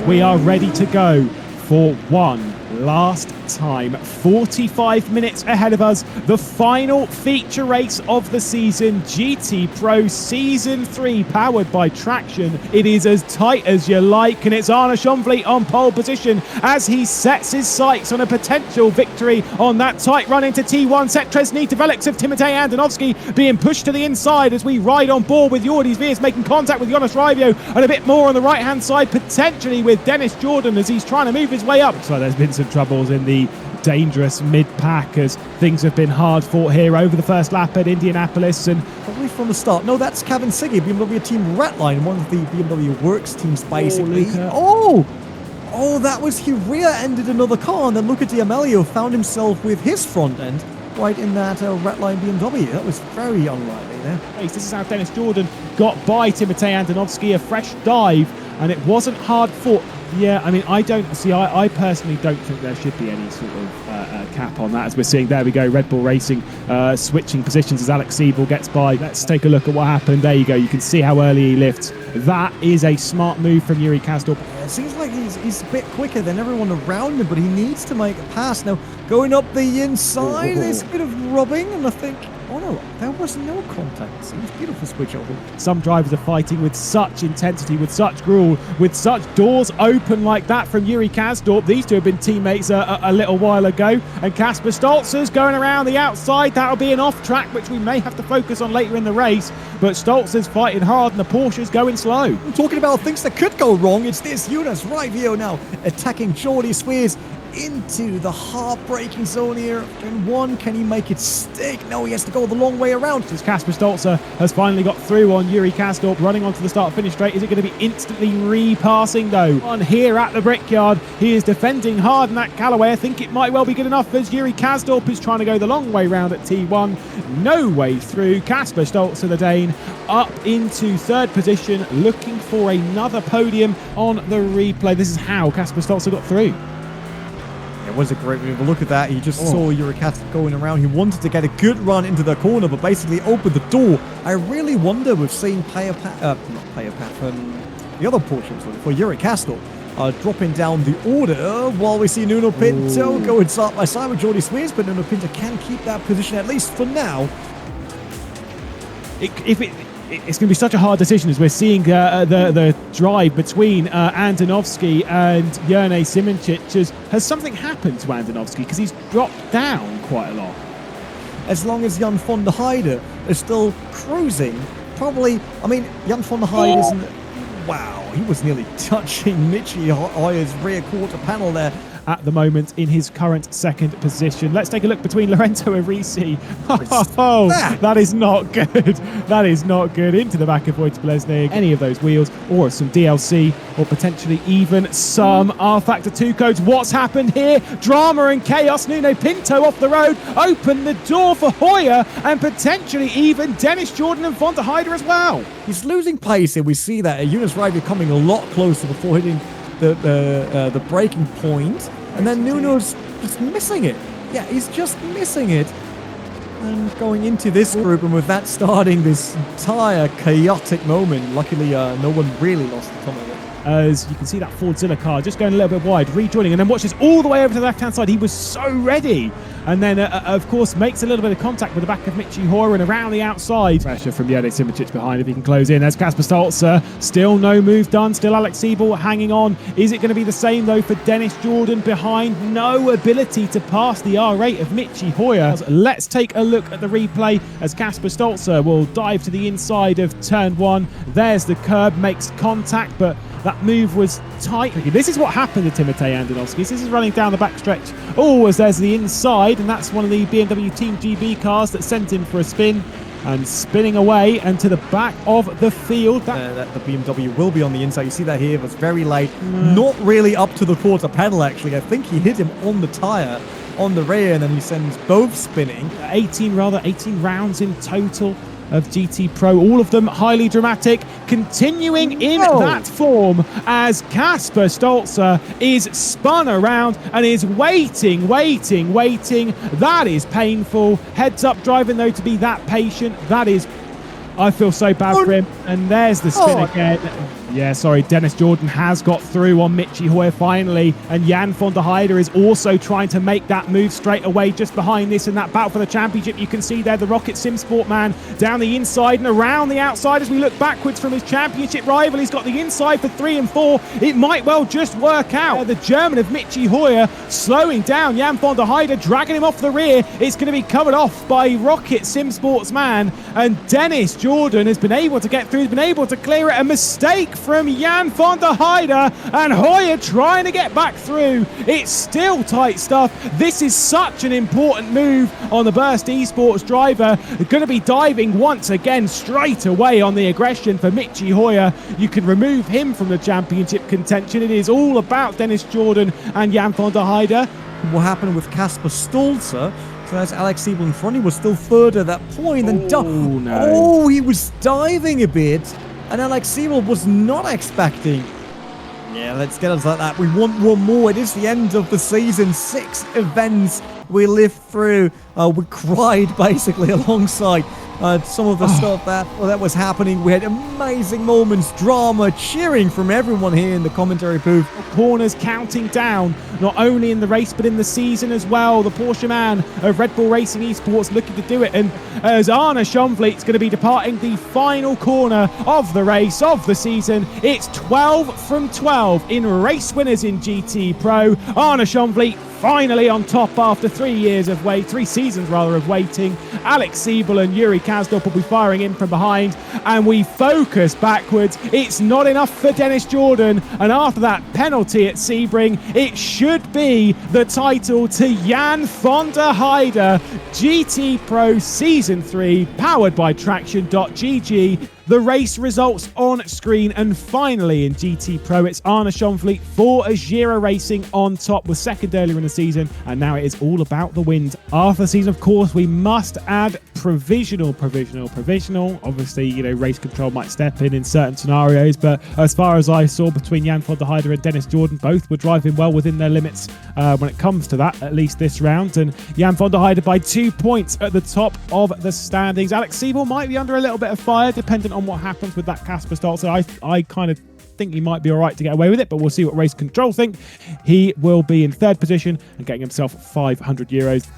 we are ready to go for one last time. 45 minutes ahead of us, the final feature race of the season, GT Pro Season 3, powered by Traxion. It is as tight as you like, and it's Schoonvliet on pole position as he sets his sights on a potential victory on that tight run into T1. Setresny develops of Timotej Andonovski being pushed to the inside as we ride on board with Jordi Sviers making contact with Jonas Raivio, and a bit more on the right-hand side, potentially with Dennis Jordan as he's trying to move his way up. So there's been some troubles in the dangerous mid-pack as things have been hard fought here over the first lap at Indianapolis. And probably from the start. No, that's Kevin Siggy, BMW team Ratline, one of the BMW Works teams, basically. Oh, that was he rear-ended another car, and then Luca D'Amelio found himself with his front end right in that Ratline BMW. That was very unlikely there. This is how Dennis Jordan got by Timotej Andonovski, a fresh dive, and it wasn't hard fought. Yeah, I mean, I personally don't think there should be any sort of cap on that, as we're seeing. There we go, Red Bull Racing switching positions as Alex Siebel gets by. Let's take a look at what happened. There you go, you can see how early he lifts. That is a smart move from Yuri Kasdorp. Yeah, it seems like he's a bit quicker than everyone around him, but he needs to make a pass. Now, going up the inside, there's a bit of rubbing, and I think... Oh no, there was no contact. It seems beautiful switch over. Some drivers are fighting with such intensity, with such gruel, with such doors open like that from Yuri Kasdorp. These two have been teammates a little while ago. And Kasper Stolzer's going around the outside. That'll be an off track, which we may have to focus on later in the race. But Stolzer's fighting hard and the Porsche's going slow. I'm talking about things that could go wrong. It's this Jonas Raivio now attacking Jordi Sviers into the heartbreaking zone here. Turn one, can he make it stick? No, he has to go the long way around. As Kasper Stolzer has finally got through on Yuri Kasdorp, running onto the start-finish straight. Is it going to be instantly repassing though? On here at the Brickyard, he is defending hard in that Callaway. I think it might well be good enough as Yuri Kasdorp is trying to go the long way round at T1. No way through. Kasper Stolzer, the Dane, up into third position, looking for another podium on the replay. This is how Kasper Stolzer got through. It was a great move. Look at that. He just saw Yuri Kasdorp going around. He wanted to get a good run into the corner, but basically opened the door. I really wonder with seeing the other Porsche for Yuri Kasdorp dropping down the order while we see Nuno Pinto going side by side with Jordi Sviers, but Nuno Pinto can keep that position at least for now. It's going to be such a hard decision as we're seeing the drive between Andonovski and Jerne Simoncic. Has something happened to Andonovski? Because he's dropped down quite a lot. As long as Jan van der Heijden is still cruising, probably... I mean, Jan van der Heijden isn't... Wow, he was nearly touching Michi Hoyer's rear quarter panel there. At the moment in his current second position. Let's take a look between Lorenzo and Risi. Oh, that is not good. That is not good. Into the back of Wojtek Lesnig. Any of those wheels, or some DLC, or potentially even some rFactor 2 codes. What's happened here? Drama and chaos. Nuno Pinto off the road. Open the door for Hoyer and potentially even Dennis Jordan and van der Heijden as well. He's losing pace here. We see that. Jonas Raivio coming a lot closer before hitting the breaking point, and then Nuno's just missing it. Yeah, he's just missing it. And going into this group, and with that starting this entire chaotic moment, luckily no one really lost the top of it. As you can see that Ford Zilla car just going a little bit wide, rejoining, and then watch this all the way over to the left-hand side. He was so ready. And then, of course, makes a little bit of contact with the back of Michi Hoyer and around the outside. Pressure from Jerne Simoncic behind if he can close in. There's Kasper Stolzer. Still no move done. Still Alex Siebel hanging on. Is it going to be the same, though, for Dennis Jordan behind? No ability to pass the R8 of Michi Hoyer. Let's take a look at the replay as Kasper Stolzer will dive to the inside of turn one. There's the curb, makes contact, but that move was tight. This is what happened to Timotej Andonovski. This is running down the backstretch. Oh, as there's the inside, and that's one of the BMW Team GB cars that sent him for a spin and spinning away and to the back of the field. The BMW will be on the inside. You see that here, it was very late. Not really up to the quarter panel, actually. I think he hit him on the tyre on the rear, and then he sends both spinning. 18 rounds in total of GT Pro, all of them highly dramatic, continuing in that form as Kasper Stolzer is spun around and is waiting. That is painful. Heads up driving though to be that patient. That is I feel so bad for him. And there's the spin again. Yeah, sorry, Dennis Jordan has got through on Michi Hoyer finally, and Jan van der Heijden is also trying to make that move straight away just behind this in that battle for the championship. You can see there the Rocket Sim Sport man down the inside and around the outside as we look backwards from his championship rival. He's got the inside for 3 and 4. It might well just work out. The German of Michi Hoyer slowing down Jan van der Heijden, dragging him off the rear. It's going to be covered off by Rocket Sim Sports man, and Dennis Jordan has been able to get through, has been able to clear it. A mistake from Jan van der Heijden, and Hoyer trying to get back through. It's still tight stuff. This is such an important move on the Burst Esports driver. Going to be diving once again straight away on the aggression for Michi Hoyer. You can remove him from the championship contention. It is all about Dennis Jordan and Jan van der Heijden. What happened with Kasper Stolzer? So that's Alex Siebel in front. He was still further at that point. And he was diving a bit. And Alex Siebel was not expecting. Yeah, let's get us like that. We want one more. It is the end of the season. 6 events we lived through. We cried basically alongside some of the stuff that was happening. We had amazing moments, drama, cheering from everyone here in the commentary booth. Corners counting down, not only in the race but in the season as well. The Porsche man of Red Bull Racing Esports looking to do it, and as Arne Schoonvliet's going to be departing the final corner of the race of the season. It's 12 from 12 in race winners in GT Pro. Arne Schoonvliet finally on top after 3 seasons of waiting. Alex Siebel and Yuri Kasdorp will be firing in from behind, and we focus backwards. It's not enough for Dennis Jordan, and after that penalty at Sebring, it should be the title to Jan van der Heijden. GT Pro Season 3, powered by TraxionGG. The race results on screen, and finally in GT Pro, it's Arne Schoonvliet for Azira Racing on top. Was second earlier in the season, and now it is all about the wins. After the season, of course, we must add provisional. Obviously, you know, race control might step in certain scenarios, but as far as I saw between Jan van der Heijden and Dennis Jordan, both were driving well within their limits when it comes to that, at least this round. And Jan van der Heijden by 2 points at the top of the standings. Alex Siebel might be under a little bit of fire, depending on what happens with that Kasper start. So I kind of think he might be all right to get away with it, but we'll see what race control think. He will be in 3rd position and getting himself €500.